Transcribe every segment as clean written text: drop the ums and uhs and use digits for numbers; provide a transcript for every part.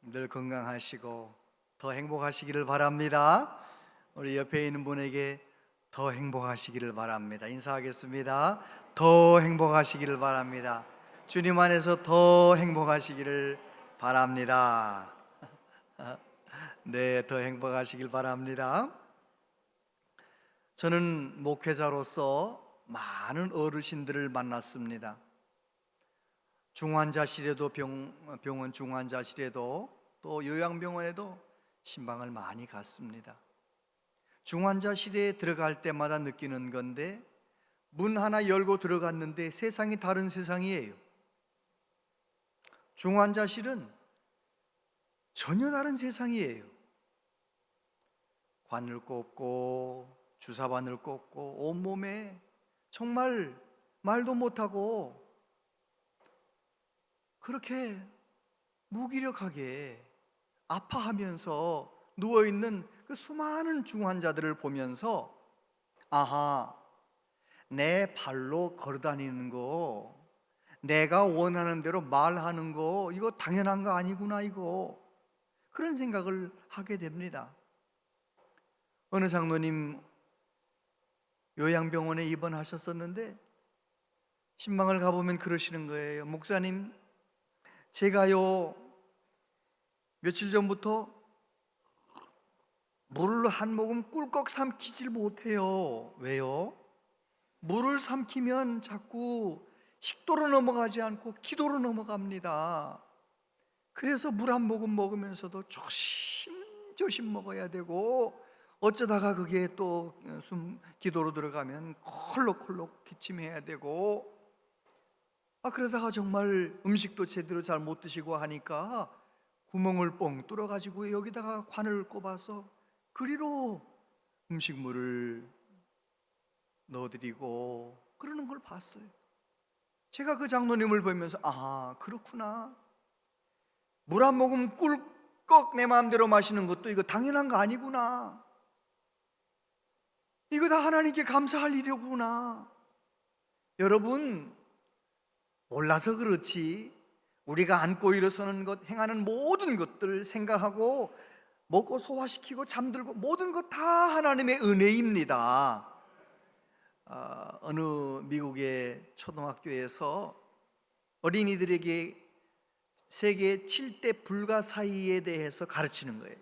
늘 건강하시고 더 행복하시기를 바랍니다. 우리 옆에 있는 분에게 더 행복하시기를 바랍니다. 인사하겠습니다. 더 행복하시기를 바랍니다. 주님 안에서 더 행복하시기를 바랍니다. 네, 더 행복하시길 바랍니다. 저는 목회자로서 많은 어르신들을 만났습니다. 중환자실에도 병원 중환자실에도 또 요양병원에도 신방을 많이 갔습니다. 중환자실에 들어갈 때마다 느끼는 건데, 문 하나 열고 들어갔는데 세상이 다른 세상이에요. 중환자실은 전혀 다른 세상이에요. 관을 꽂고 주사바늘 꽂고 온몸에 정말 말도 못하고 그렇게 무기력하게 아파하면서 누워있는 그 수많은 중환자들을 보면서, 아하, 내 발로 걸어다니는 거, 내가 원하는 대로 말하는 거, 이거 당연한 거 아니구나, 이거. 그런 생각을 하게 됩니다. 어느 장로님 요양병원에 입원하셨었는데 신방을 가보면 그러시는 거예요. 목사님, 제가요 며칠 전부터 물을 한 모금 꿀꺽 삼키질 못해요. 왜요? 물을 삼키면 자꾸 식도로 넘어가지 않고 기도로 넘어갑니다. 그래서 물 한 모금 먹으면서도 조심조심 먹어야 되고, 어쩌다가 그게 또 기도로 들어가면 콜록콜록 기침해야 되고, 그러다가 정말 음식도 제대로 잘 못 드시고 하니까 구멍을 뻥 뚫어가지고 여기다가 관을 꼽아서 그리로 음식물을 넣어드리고 그러는 걸 봤어요. 제가 그 장로님을 보면서, 아, 그렇구나. 물 한 모금 꿀꺽 내 마음대로 마시는 것도 이거 당연한 거 아니구나. 이거 다 하나님께 감사할 일이구나. 여러분, 몰라서 그렇지 우리가 앉고 일어서는 것, 행하는 모든 것들 생각하고 먹고 소화시키고 잠들고 모든 것 다 하나님의 은혜입니다. 어느 미국의 초등학교에서 어린이들에게 세계 7대 불가사의에 대해서 가르치는 거예요.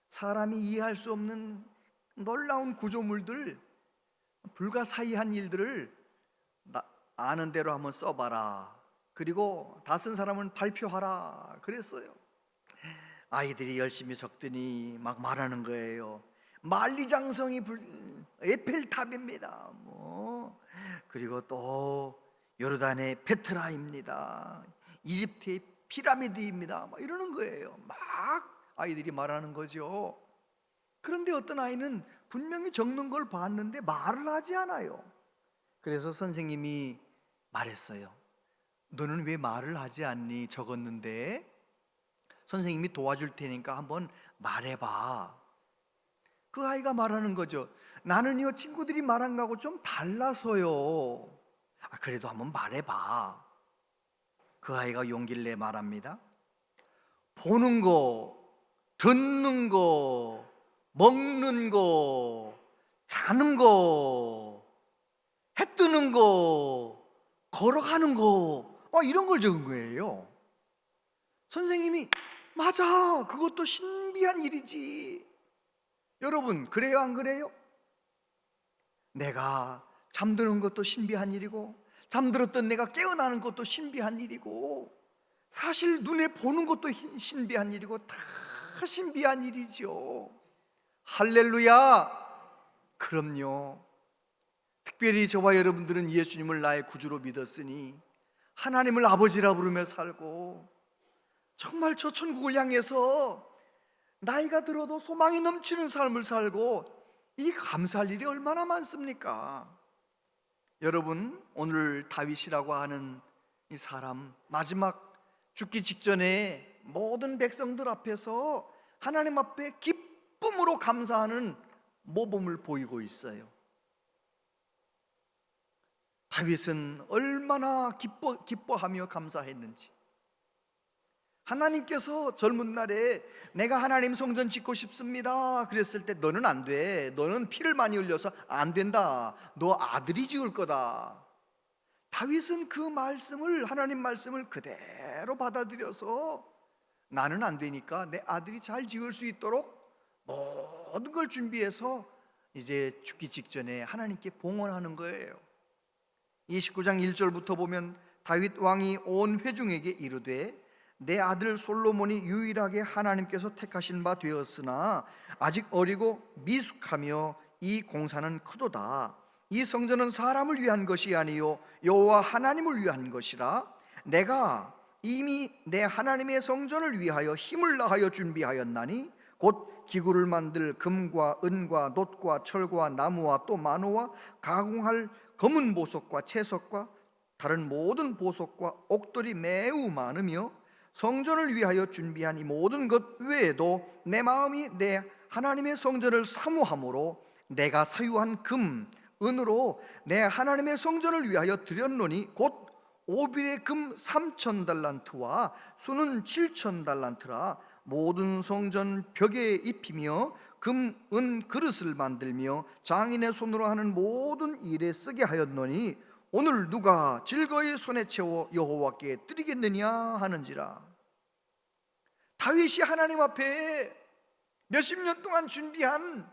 사람이 이해할 수 없는 놀라운 구조물들, 불가사의한 일들을 아는 대로 한번 써봐라. 그리고 다 쓴 사람은 발표하라 그랬어요. 아이들이 열심히 적더니 막 말하는 거예요. 만리장성이 에펠탑입니다. 그리고 또 요르단의 페트라입니다. 이집트의 피라미드입니다. 막 이러는 거예요. 막 아이들이 말하는 거죠. 그런데 어떤 아이는 분명히 적는 걸 봤는데 말을 하지 않아요. 그래서 선생님이 말했어요. 너는 왜 말을 하지 않니? 적었는데. 선생님이 도와줄 테니까 한번 말해봐. 그 아이가 말하는 거죠. 나는요 친구들이 말한 거하고 좀 달라서요. 그래도 한번 말해봐. 그 아이가 용기를 내 말합니다. 보는 거, 듣는 거, 먹는 거, 자는 거, 해 뜨는 거, 걸어가는 거, 이런 걸 적은 거예요. 선생님이 맞아, 그것도 신비한 일이지. 여러분, 그래요 안 그래요? 내가 잠드는 것도 신비한 일이고, 잠들었던 내가 깨어나는 것도 신비한 일이고, 사실 눈에 보는 것도 신비한 일이고, 다 신비한 일이죠. 할렐루야. 그럼요. 특별히 저와 여러분들은 예수님을 나의 구주로 믿었으니 하나님을 아버지라 부르며 살고, 정말 저 천국을 향해서 나이가 들어도 소망이 넘치는 삶을 살고, 이 감사할 일이 얼마나 많습니까? 여러분, 오늘 다윗이라고 하는 이 사람, 마지막 죽기 직전에 모든 백성들 앞에서 하나님 앞에 기쁨으로 감사하는 모범을 보이고 있어요. 다윗은 얼마나 기뻐하며 감사했는지. 하나님께서 젊은 날에 내가 하나님 성전 짓고 싶습니다 그랬을 때 너는 안 돼, 너는 피를 많이 흘려서 안 된다, 너 아들이 지을 거다. 다윗은 그 말씀을, 하나님 말씀을 그대로 받아들여서 나는 안 되니까 내 아들이 잘 지을 수 있도록 모든 걸 준비해서 이제 죽기 직전에 하나님께 봉헌하는 거예요. 29장 1절부터 보면 다윗 왕이 온 회중에게 이르되 내 아들 솔로몬이 유일하게 하나님께서 택하신 바 되었으나 아직 어리고 미숙하며 이 공사는 크도다. 이 성전은 사람을 위한 것이 아니요 여호와 하나님을 위한 것이라. 내가 이미 내 하나님의 성전을 위하여 힘을 다하여 준비하였나니 곧 기구를 만들 금과 은과 놋과 철과 나무와 또 만호와 가공할 검은 보석과 채석과 다른 모든 보석과 옥돌이 매우 많으며 성전을 위하여 준비한 이 모든 것 외에도 내 마음이 내 하나님의 성전을 사모함으로 내가 사유한 금, 은으로 내 하나님의 성전을 위하여 드렸노니 곧 오빌의 금 3,000달란트와 수는 7,000달란트라. 모든 성전 벽에 입히며 금, 은 그릇을 만들며 장인의 손으로 하는 모든 일에 쓰게 하였노니 오늘 누가 즐거이 손에 채워 여호와께 드리겠느냐 하는지라. 다윗이 하나님 앞에 몇십 년 동안 준비한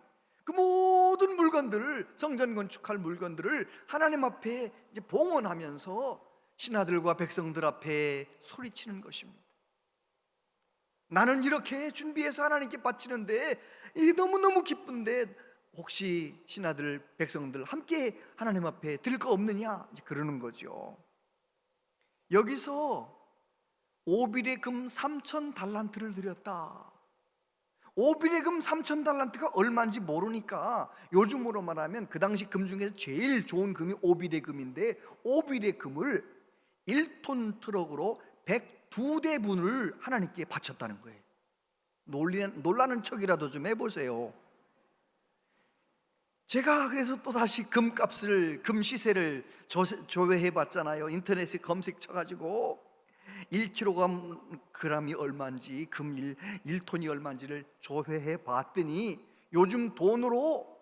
그 모든 물건들을, 성전 건축할 물건들을 하나님 앞에 이제 봉헌하면서 신하들과 백성들 앞에 소리치는 것입니다. 나는 이렇게 준비해서 하나님께 바치는데 이 너무너무 기쁜데 혹시 신하들, 백성들 함께 하나님 앞에 드릴 거 없느냐 이제 그러는 거죠. 여기서 오빌의 금 3,000달란트를 드렸다. 오빌의 금 3,000달란트가 얼마인지 모르니까 요즘으로 말하면 그 당시 금 중에서 제일 좋은 금이 오빌의 금인데 오빌의 금을 1톤 트럭으로 102대분을 하나님께 바쳤다는 거예요. 놀라는 척이라도 좀 해보세요. 제가 그래서 또 다시 금값을, 금 시세를 조회해 봤잖아요. 인터넷에 검색 쳐가지고 1kg이 얼마인지, 금 1톤이 얼마인지를 조회해 봤더니 요즘 돈으로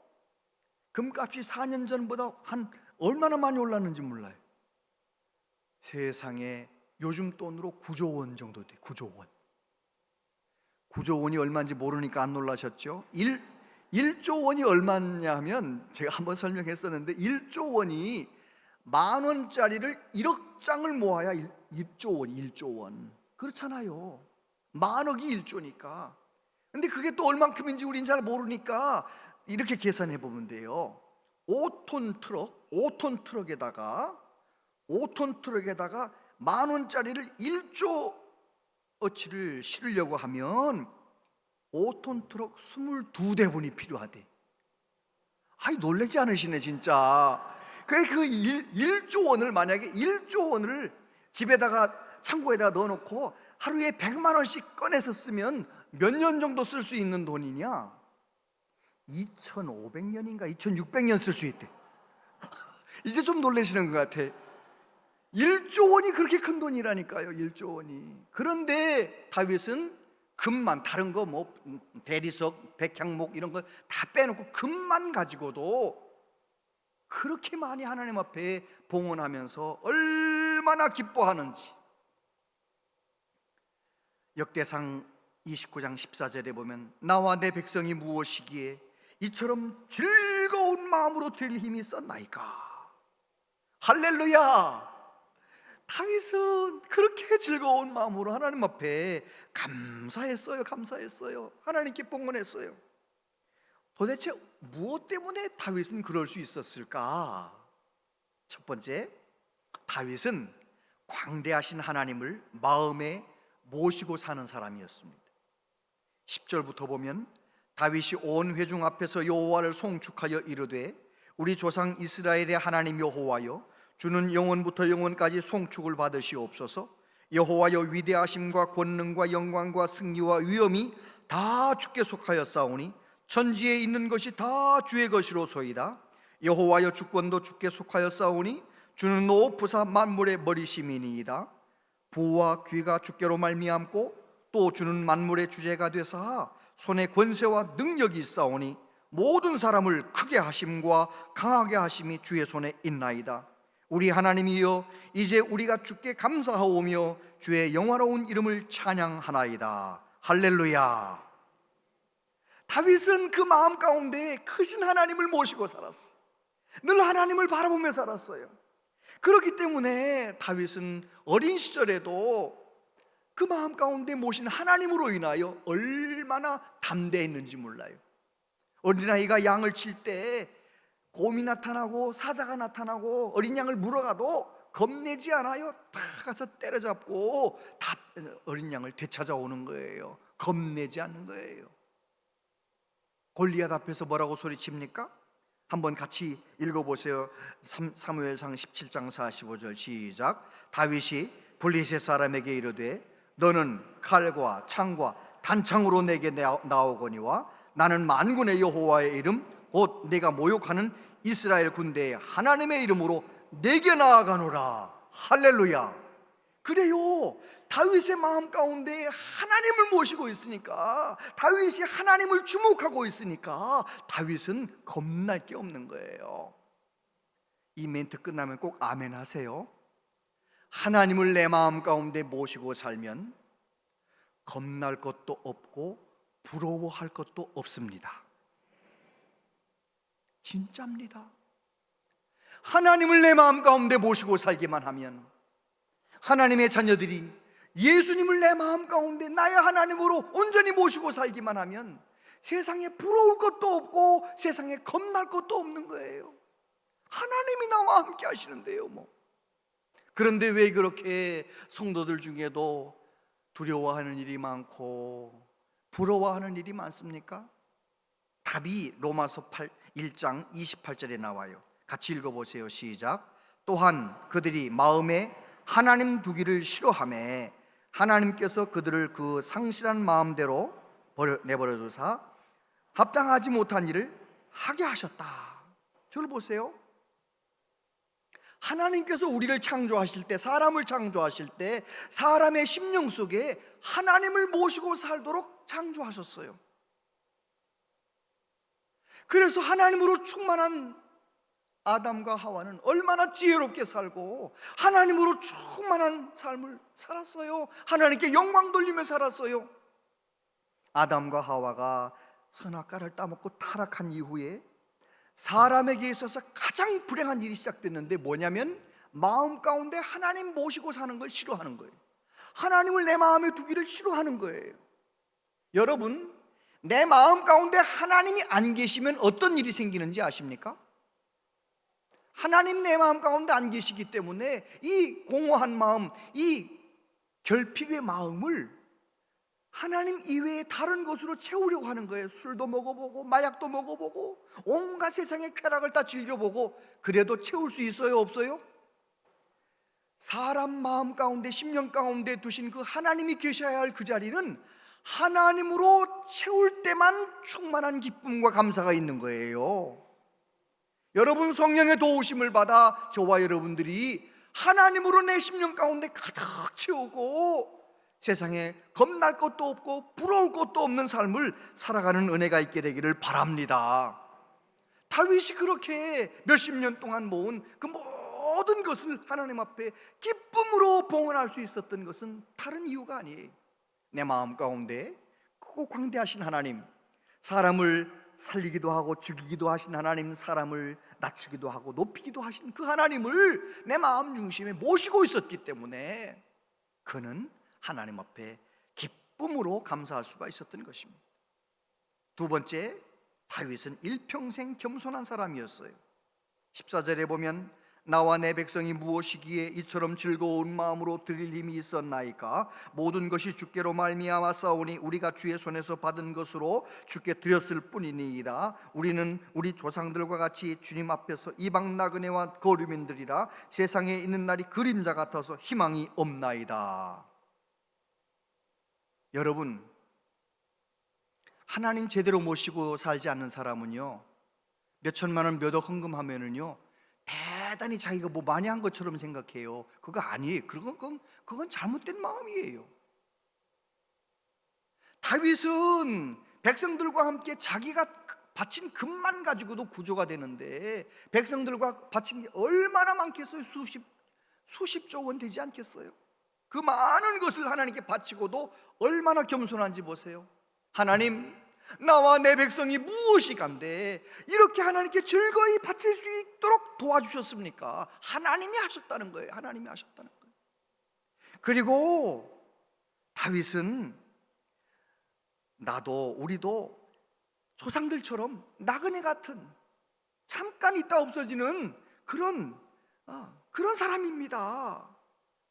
금값이 4년 전보다 한 얼마나 많이 올랐는지 몰라요. 세상에 요즘 돈으로 9조 원 정도 돼. 9조 원. 9조 원이 얼마인지 모르니까 안 놀라셨죠? 1조 원이 얼마냐면 제가 한번 설명했었는데 1조 원이 10,000원짜리를 1억 장을 모아야 1조 원, 1조 원. 그렇잖아요. 10,000억이 1조니까. 근데 그게 또 얼만큼인지 우린 잘 모르니까 이렇게 계산해 보면 돼요. 5톤 트럭에다가 10,000원짜리를 1조 어치를 실으려고 하면 5톤 트럭 22대분이 필요하대. 아이 놀라지 않으시네 진짜. 그 1조 원을 만약에 1조 원을 집에다가 창고에다가 넣어놓고 하루에 100만 원씩 꺼내서 쓰면 몇 년 정도 쓸 수 있는 돈이냐? 2,500년인가 2,600년 쓸 수 있대. 이제 좀 놀라시는 것 같아. 1조 원이 그렇게 큰 돈이라니까요. 1조 원이. 그런데 다윗은 금만, 다른 거 뭐 대리석, 백향목 이런 거 다 빼놓고 금만 가지고도 그렇게 많이 하나님 앞에 봉헌하면서 얼마나 기뻐하는지. 역대상 29장 14절에 보면 나와 내 백성이 무엇이기에 이처럼 즐거운 마음으로 드릴 힘이 있었나이까. 할렐루야. 다윗은 그렇게 즐거운 마음으로 하나님 앞에 감사했어요. 하나님께 봉헌했어요. 도대체 무엇 때문에 다윗은 그럴 수 있었을까? 첫 번째, 다윗은 광대하신 하나님을 마음에 모시고 사는 사람이었습니다. 10절부터 보면 다윗이 온 회중 앞에서 여호와를 송축하여 이르되 우리 조상 이스라엘의 하나님 여호와여, 주는 영원부터 영원까지 송축을 받으시옵소서. 여호와여, 위대하심과 권능과 영광과 승리와 위엄이 다 주께 속하였사오니 천지에 있는 것이 다 주의 것이로소이다. 여호와여, 주권도 주께 속하였사오니 주는 높으사 만물의 머리심이니이다. 부와 귀가 주께로 말미암고 또 주는 만물의 주제가 되사 손에 권세와 능력이 있사오니 모든 사람을 크게 하심과 강하게 하심이 주의 손에 있나이다. 우리 하나님이여, 이제 우리가 주께 감사하오며 주의 영화로운 이름을 찬양하나이다. 할렐루야. 다윗은 그 마음 가운데 크신 하나님을 모시고 살았어요. 늘 하나님을 바라보며 살았어요. 그렇기 때문에 다윗은 어린 시절에도 그 마음 가운데 모신 하나님으로 인하여 얼마나 담대했는지 몰라요. 어린아이가 양을 칠 때 곰이 나타나고 사자가 나타나고 어린 양을 물어가도 겁내지 않아요. 다 가서 때려잡고 다 어린 양을 되찾아오는 거예요. 겁내지 않는 거예요. 골리앗 앞에서 뭐라고 소리칩니까? 한번 같이 읽어보세요. 사무엘상 17장 45절 시작. 다윗이 블레셋 사람에게 이르되 너는 칼과 창과 단창으로 내게 나오거니와 나는 만군의 여호와의 이름 곧 내가 모욕하는 이스라엘 군대의 하나님의 이름으로 내게 나아가노라. 할렐루야. 그래요. 다윗의 마음 가운데 하나님을 모시고 있으니까, 다윗이 하나님을 주목하고 있으니까 다윗은 겁날 게 없는 거예요. 이 멘트 끝나면 꼭 아멘 하세요. 하나님을 내 마음 가운데 모시고 살면 겁날 것도 없고 부러워할 것도 없습니다. 진짜입니다. 하나님을 내 마음 가운데 모시고 살기만 하면, 하나님의 자녀들이 예수님을 내 마음 가운데 나의 하나님으로 온전히 모시고 살기만 하면 세상에 부러울 것도 없고 세상에 겁날 것도 없는 거예요. 하나님이 나와 함께 하시는데요 그런데 왜 그렇게 성도들 중에도 두려워하는 일이 많고 부러워하는 일이 많습니까? 답이 로마서 1장 28절에 나와요. 같이 읽어보세요. 시작. 또한 그들이 마음에 하나님 두기를 싫어하매 하나님께서 그들을 그 상실한 마음대로 내버려 두사 합당하지 못한 일을 하게 하셨다. 줄 보세요. 하나님께서 우리를 창조하실 때, 사람을 창조하실 때 사람의 심령 속에 하나님을 모시고 살도록 창조하셨어요. 그래서 하나님으로 충만한 아담과 하와는 얼마나 지혜롭게 살고 하나님으로 충만한 삶을 살았어요. 하나님께 영광 돌리며 살았어요. 아담과 하와가 선악과를 따먹고 타락한 이후에 사람에게 있어서 가장 불행한 일이 시작됐는데 뭐냐면 마음 가운데 하나님 모시고 사는 걸 싫어하는 거예요. 하나님을 내 마음에 두기를 싫어하는 거예요. 여러분, 내 마음 가운데 하나님이 안 계시면 어떤 일이 생기는지 아십니까? 하나님 내 마음 가운데 안 계시기 때문에 이 공허한 마음, 이 결핍의 마음을 하나님 이외에 다른 것으로 채우려고 하는 거예요. 술도 먹어보고 마약도 먹어보고 온갖 세상의 쾌락을 다 즐겨보고 그래도 채울 수 있어요, 없어요? 사람 마음 가운데, 심령 가운데 두신 그 하나님이 계셔야 할 그 자리는 하나님으로 채울 때만 충만한 기쁨과 감사가 있는 거예요. 여러분, 성령의 도우심을 받아 저와 여러분들이 하나님으로 내 심령 가운데 가득 채우고 세상에 겁날 것도 없고 부러울 것도 없는 삶을 살아가는 은혜가 있게 되기를 바랍니다. 다윗이 그렇게 몇십 년 동안 모은 그 모든 것을 하나님 앞에 기쁨으로 봉헌할 수 있었던 것은 다른 이유가 아니에요. 내 마음 가운데 크고 광대하신 하나님, 사람을 살리기도 하고 죽이기도 하신 하나님, 사람을 낮추기도 하고 높이기도 하신 그 하나님을 내 마음 중심에 모시고 있었기 때문에 그는 하나님 앞에 기쁨으로 감사할 수가 있었던 것입니다. 두 번째, 다윗은 일평생 겸손한 사람이었어요. 14절에 보면 나와 내 백성이 무엇이기에 이처럼 즐거운 마음으로 드릴 힘이 있었나이까? 모든 것이 주께로 말미암아 싸우니 우리가 주의 손에서 받은 것으로 주께 드렸을 뿐이니이다. 우리는 우리 조상들과 같이 주님 앞에서 이방 나그네와 거류민들이라 세상에 있는 날이 그림자 같아서 희망이 없나이다. 여러분, 하나님 제대로 모시고 살지 않는 사람은요, 몇 천만 원 몇 억 헌금하면은요 대단히 자기가 뭐 많이 한 것처럼 생각해요. 그거 아니에요. 그건 잘못된 마음이에요. 다윗은 백성들과 함께 자기가 바친 금만 가지고도 구조가 되는데 백성들과 바친 게 얼마나 많겠어요? 수십조 원 되지 않겠어요? 그 많은 것을 하나님께 바치고도 얼마나 겸손한지 보세요. 하나님, 나와 내 백성이 무엇이 간데 이렇게 하나님께 즐거이 바칠 수 있도록 도와주셨습니까? 하나님이 하셨다는 거예요. 하나님이 하셨다는 거예요. 그리고 다윗은 나도 우리도 조상들처럼 나그네 같은 잠깐 있다 없어지는 그런 사람입니다.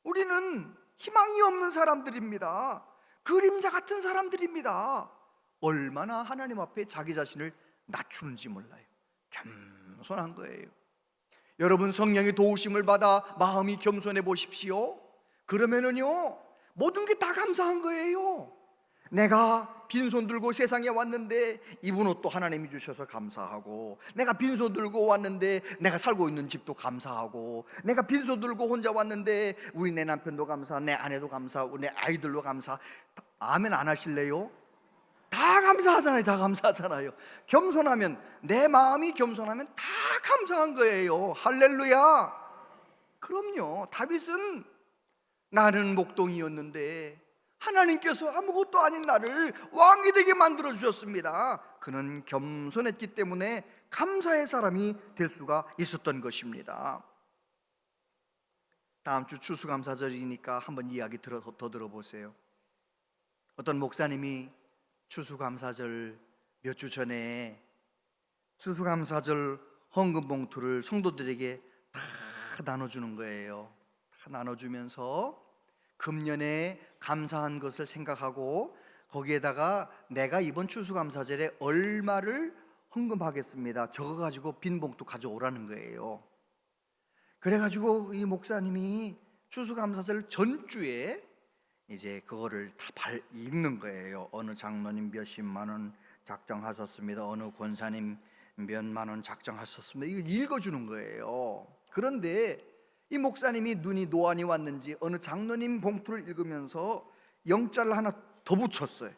우리는 희망이 없는 사람들입니다. 그림자 같은 사람들입니다. 얼마나 하나님 앞에 자기 자신을 낮추는지 몰라요. 겸손한 거예요. 여러분, 성령의 도우심을 받아 마음이 겸손해 보십시오. 그러면은요, 모든 게 다 감사한 거예요. 내가 빈손 들고 세상에 왔는데 입은 옷도 하나님이 주셔서 감사하고, 내가 빈손 들고 왔는데 내가 살고 있는 집도 감사하고, 내가 빈손 들고 혼자 왔는데 우리 내 남편도 감사, 내 아내도 감사하고, 내 아이들도 감사. 아멘 안 하실래요? 다 감사하잖아요. 다 감사하잖아요. 겸손하면, 내 마음이 겸손하면 다 감사한 거예요. 할렐루야. 그럼요. 다윗은 나는 목동이었는데 하나님께서 아무것도 아닌 나를 왕이 되게 만들어 주셨습니다. 그는 겸손했기 때문에 감사의 사람이 될 수가 있었던 것입니다. 다음 주 추수감사절이니까 한번 이야기 더 들어보세요. 어떤 목사님이 추수감사절 몇 주 전에 추수감사절 헌금 봉투를 성도들에게 다 나눠주는 거예요. 다 나눠주면서 금년에 감사한 것을 생각하고 거기에다가 내가 이번 추수감사절에 얼마를 헌금하겠습니다 적어가지고 빈 봉투 가져오라는 거예요. 그래가지고 이 목사님이 추수감사절 전주에 이제 그거를 다 읽는 거예요. 어느 장로님 몇십만 원 작정하셨습니다. 어느 권사님 몇만 원 작정하셨습니다. 이걸 읽어주는 거예요. 그런데 이 목사님이 눈이 노안이 왔는지 어느 장로님 봉투를 읽으면서 영자를 하나 더 붙였어요.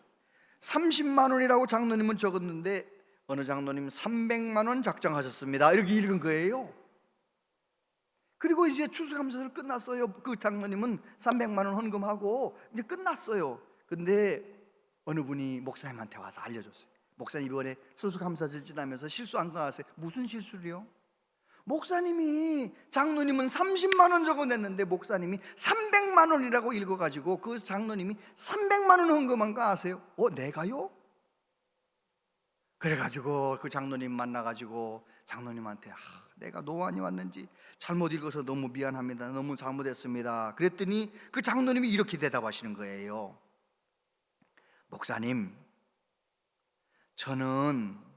30만 원이라고 장로님은 적었는데 어느 장로님 300만 원 작정하셨습니다. 이렇게 읽은 거예요. 그리고 이제 추수감사절 끝났어요. 그 장로님은 300만 원 헌금하고 이제 끝났어요. 근데 어느 분이 목사님한테 와서 알려줬어요. 목사님 이번에 추수감사절 지나면서 실수한 거 아세요? 무슨 실수를요? 목사님이, 장로님은 30만 원 적어냈는데 목사님이 300만 원이라고 읽어가지고 그 장로님이 300만 원 헌금한 거 아세요? 내가요? 그래가지고 그 장로님 만나가지고 장로님한테 내가 노안이 왔는지 잘못 읽어서 너무 미안합니다. 너무 잘못했습니다. 그랬더니 그 장로님이 이렇게 대답하시는 거예요. 목사님, 저는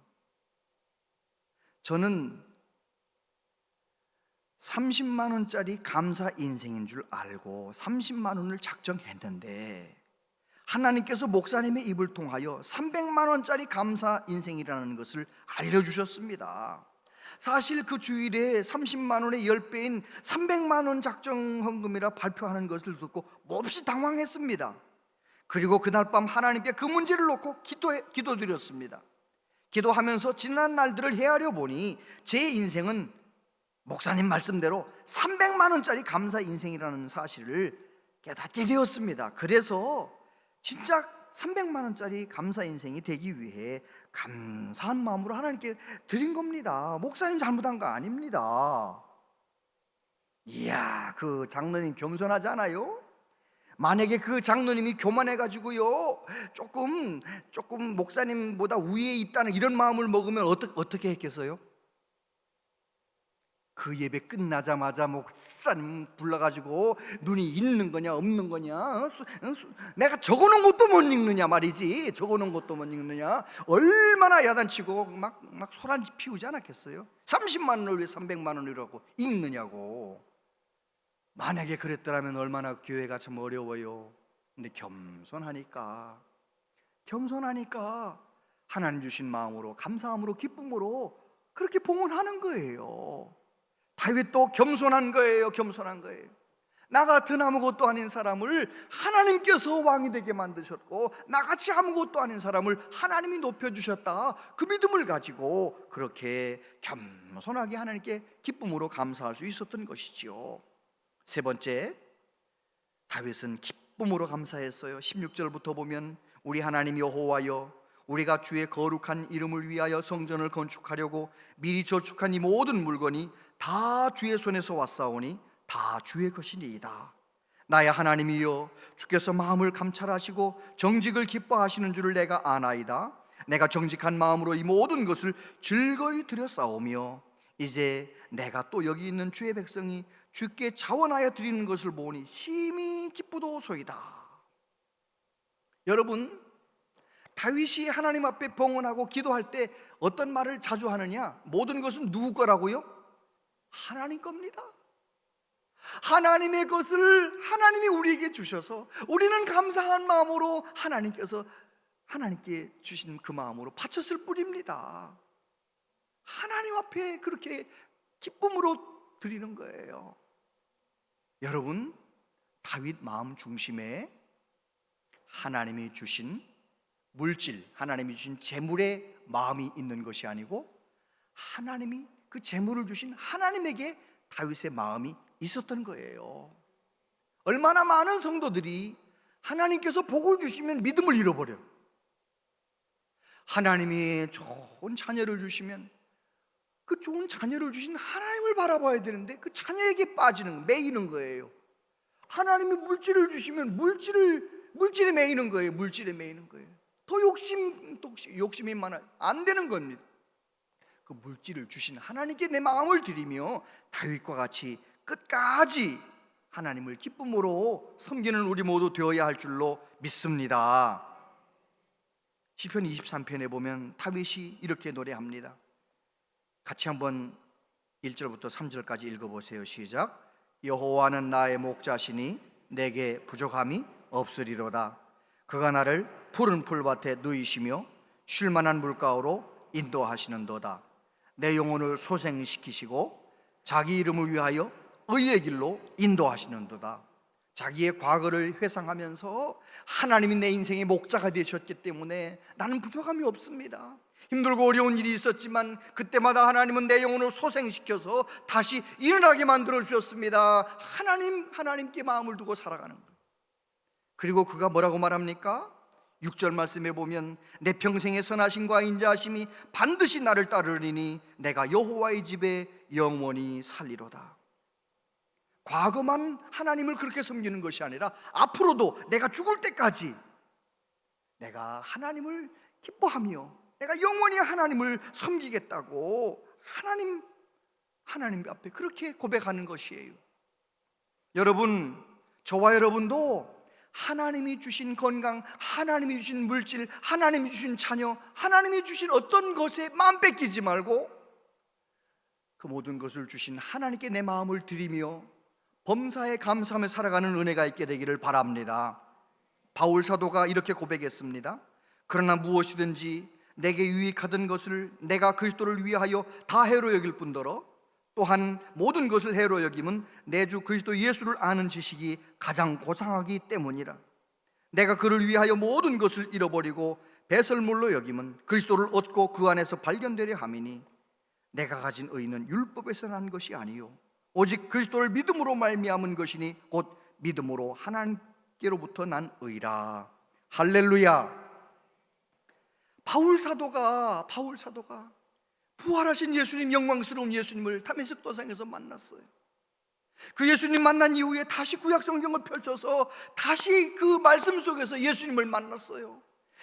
30만 원짜리 감사 인생인 줄 알고 30만 원을 작정했는데 하나님께서 목사님의 입을 통하여 300만 원짜리 감사 인생이라는 것을 알려주셨습니다. 사실 그 주일에 30만 원의 10배인 300만 원 작정 헌금이라 발표하는 것을 듣고 몹시 당황했습니다. 그리고 그날 밤 하나님께 그 문제를 놓고 기도드렸습니다. 기도하면서 지난 날들을 헤아려 보니 제 인생은 목사님 말씀대로 300만 원짜리 감사 인생이라는 사실을 깨닫게 되었습니다. 그래서 진짜 300만 원짜리 감사 인생이 되기 위해 감사한 마음으로 하나님께 드린 겁니다. 목사님 잘못한 거 아닙니다. 이야, 그 장로님 겸손하지 않아요? 만약에 그 장로님이 교만해가지고요 조금 목사님보다 위에 있다는 이런 마음을 먹으면 어떻게 했겠어요? 그 예배 끝나자마자 목사님 불러가지고 눈이 있는 거냐 없는 거냐, 내가 적어놓은 것도 못 읽느냐 말이지, 적어놓은 것도 못 읽느냐, 얼마나 야단치고 막 소란지 피우지 않았겠어요? 30만 원을 왜 300만 원이라고 읽느냐고. 만약에 그랬더라면 얼마나 교회가 참 어려워요. 근데 겸손하니까 하나님 주신 마음으로, 감사함으로, 기쁨으로 그렇게 봉헌하는 거예요. 다윗도 겸손한 거예요. 나 같은 아무것도 아닌 사람을 하나님께서 왕이 되게 만드셨고, 나같이 아무것도 아닌 사람을 하나님이 높여주셨다, 그 믿음을 가지고 그렇게 겸손하게 하나님께 기쁨으로 감사할 수 있었던 것이지요. 세 번째, 다윗은 기쁨으로 감사했어요. 16절부터 보면 우리 하나님 여호와여, 우리가 주의 거룩한 이름을 위하여 성전을 건축하려고 미리 저축한 이 모든 물건이 다 주의 손에서 왔사오니 다 주의 것이니이다. 나의 하나님이여, 주께서 마음을 감찰하시고 정직을 기뻐하시는 줄을 내가 아나이다. 내가 정직한 마음으로 이 모든 것을 즐거이 드렸사오며 이제 내가 또 여기 있는 주의 백성이 주께 자원하여 드리는 것을 보니 심히 기쁘도소이다. 여러분, 다윗이 하나님 앞에 봉헌하고 기도할 때 어떤 말을 자주 하느냐? 모든 것은 누구 거라고요? 하나님 겁니다. 하나님의 것을 하나님이 우리에게 주셔서 우리는 감사한 마음으로 하나님께 주신 그 마음으로 바쳤을 뿐입니다. 하나님 앞에 그렇게 기쁨으로 드리는 거예요. 여러분, 다윗 마음 중심에 하나님이 주신 물질, 하나님이 주신 재물에 마음이 있는 것이 아니고 하나님이 그 재물을 주신 하나님에게 다윗의 마음이 있었던 거예요. 얼마나 많은 성도들이 하나님께서 복을 주시면 믿음을 잃어버려요. 하나님이 좋은 자녀를 주시면 그 좋은 자녀를 주신 하나님을 바라봐야 되는데 그 자녀에게 매이는 거예요. 하나님이 물질을 주시면 물질에 매이는 거예요. 물질에 매이는 거예요. 더 욕심이 많아요. 안 되는 겁니다. 그 물질을 주신 하나님께 내 마음을 드리며 다윗과 같이 끝까지 하나님을 기쁨으로 섬기는 우리 모두 되어야 할 줄로 믿습니다. 시편 23편에 보면 다윗이 이렇게 노래합니다. 같이 한번 1절부터 3절까지 읽어보세요. 시작. 여호와는 나의 목자시니 내게 부족함이 없으리로다. 그가 나를 푸른 풀밭에 누이시며 쉴만한 물가로 인도하시는도다. 내 영혼을 소생시키시고 자기 이름을 위하여 의의 길로 인도하시는도다. 자기의 과거를 회상하면서 하나님이 내 인생의 목자가 되셨기 때문에 나는 부족함이 없습니다. 힘들고 어려운 일이 있었지만 그때마다 하나님은 내 영혼을 소생시켜서 다시 일어나게 만들어 주셨습니다. 하나님께 마음을 두고 살아가는 거예요. 그리고 그가 뭐라고 말합니까? 6절 말씀에 보면 내 평생의 선하심과 인자하심이 반드시 나를 따르리니 내가 여호와의 집에 영원히 살리로다. 과거만 하나님을 그렇게 섬기는 것이 아니라 앞으로도 내가 죽을 때까지 내가 하나님을 기뻐하며 내가 영원히 하나님을 섬기겠다고 하나님 앞에 그렇게 고백하는 것이에요. 여러분, 저와 여러분도 하나님이 주신 건강, 하나님이 주신 물질, 하나님이 주신 자녀, 하나님이 주신 어떤 것에 마음 뺏기지 말고 그 모든 것을 주신 하나님께 내 마음을 드리며 범사에 감사하며 살아가는 은혜가 있게 되기를 바랍니다. 바울 사도가 이렇게 고백했습니다. 그러나 무엇이든지 내게 유익하던 것을 내가 그리스도를 위하여 다 해로 여길 뿐더러 또한 모든 것을 해로 여김은 내 주 그리스도 예수를 아는 지식이 가장 고상하기 때문이라. 내가 그를 위하여 모든 것을 잃어버리고 배설물로 여김은 그리스도를 얻고 그 안에서 발견되려 함이니 내가 가진 의는 율법에서 난 것이 아니요 오직 그리스도를 믿음으로 말미암은 것이니 곧 믿음으로 하나님께로부터 난 의라. 할렐루야. 바울 사도가 부활하신 예수님, 영광스러운 예수님을 다메섹 도상에서 만났어요. 그 예수님 만난 이후에 다시 구약 성경을 펼쳐서 다시 그 말씀 속에서 예수님을 만났어요.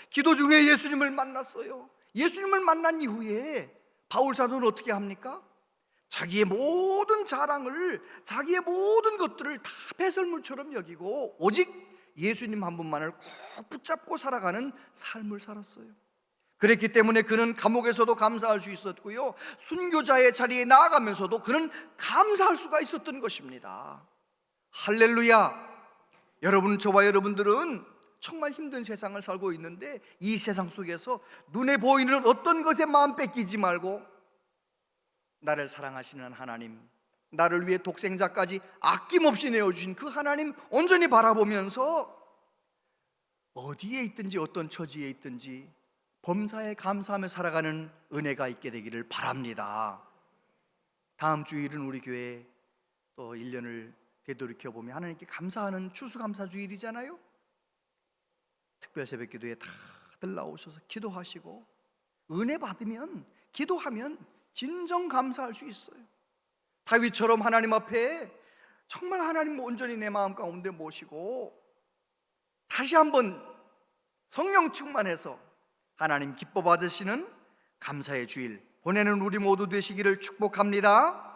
기도 중에 예수님을 만났어요. 예수님을 만난 이후에 바울 사도는 어떻게 합니까? 자기의 모든 자랑을, 자기의 모든 것들을 다 배설물처럼 여기고 오직 예수님 한 분만을 꼭 붙잡고 살아가는 삶을 살았어요. 그랬기 때문에 그는 감옥에서도 감사할 수 있었고요, 순교자의 자리에 나아가면서도 그는 감사할 수가 있었던 것입니다. 할렐루야. 여러분, 저와 여러분들은 정말 힘든 세상을 살고 있는데 이 세상 속에서 눈에 보이는 어떤 것에 마음 뺏기지 말고 나를 사랑하시는 하나님, 나를 위해 독생자까지 아낌없이 내어주신 그 하나님 온전히 바라보면서 어디에 있든지 어떤 처지에 있든지 범사에 감사하며 살아가는 은혜가 있게 되기를 바랍니다. 다음 주일은 우리 교회 또 1년을 되돌이켜보면 하나님께 감사하는 추수감사주일이잖아요. 특별 새벽기도에 다들 나오셔서 기도하시고 은혜 받으면, 기도하면 진정 감사할 수 있어요. 다윗처럼 하나님 앞에 정말 하나님 온전히 내 마음 가운데 모시고 다시 한번 성령 충만해서 하나님 기뻐 받으시는 감사의 주일 보내는 우리 모두 되시기를 축복합니다.